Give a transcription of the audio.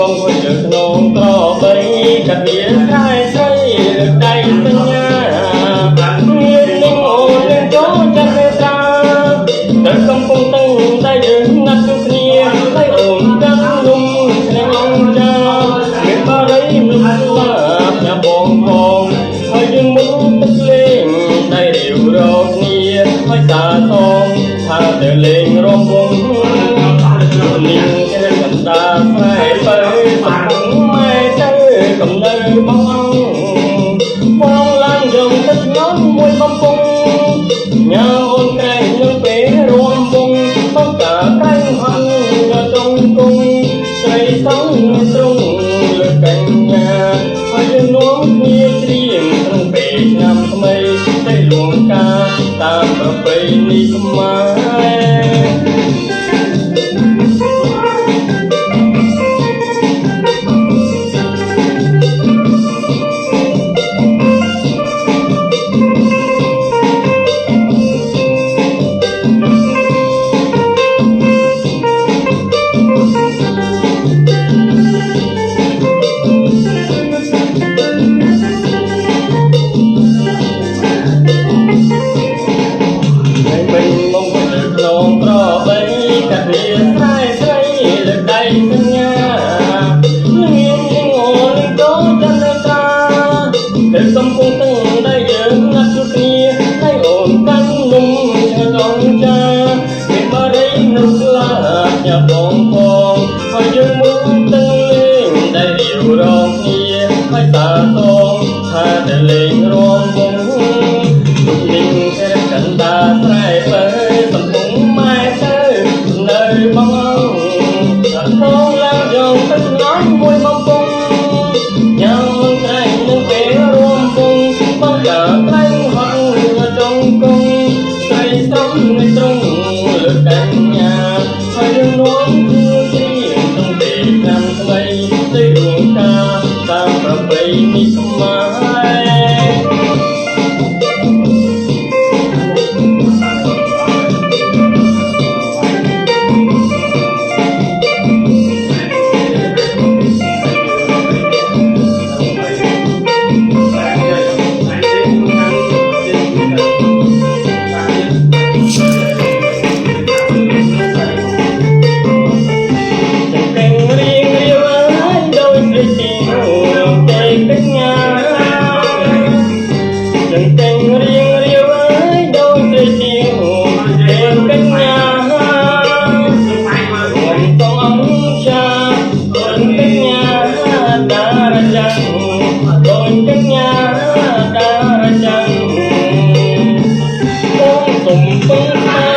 បងហួចលើក្នុងក្របីកាត់វាស្រែស្រីលើកដៃសញ្ញាមាននឹងអូននឹងចូលចិត្តមេត្រាដល់កំពុងទៅតែយើងណាត់គ្នាហើយអូនកាន់នំឆ្ងាញ់អង្គចាមានបារីមិនស្លាប់ញ៉ាំបងផងហើយយើងមកទឹកលេងតែរៀវរកគ្នាហើយតាតងថាទៅលេងរំវងនាងគេកណ្ដាលផ្លែបើសំពុំម៉ែទៅកំនៅបងបងឡើងយកទឹកញ៉ាំមួយបំពង់ញ៉ាំអូនក្រែងនឹងពេលរួមវងបងកាក្រែងហន់យកត្រង់គង់ស្រីសងទ្រង់លើកញ្ញាហើយយើងនាំគ្នាច្រៀងក្នុងពេលឆ្នាំថ្មីតែលួងការតាមប្រពៃណីខ្មែរកំពុងទៅដែលយើងណាត់គ្នាហើយអូនកាន់នំឆ្ងាញ់អង្គចាមានបារីនឹងស្លាប់ញ៉ាំបងផងហើយយើងមកទៅលេងដែលរៀវរងគ្នាហើយតាតងថាទៅលេងរំវងនាងគេកណ្ដាលស្រែបើសំពុំម៉ែទៅនៅបងផងឡើងយកទឹកញ៉ាំមួយបំពង់ញ៉ាំក្រែងនឹងពេលបងកាក្រែងហត់ចង់គង់ស្រីសំនៅត្រង់លើកញ្ញាហើយយើងនាំគឺច្រៀងក្នុងពេលឆ្នាំថ្មីទៅដួងការតាមប្រពៃណីខ្មែរHãy subscribe cho kênh Ghiền Mì Gõ để không bỏ lỡ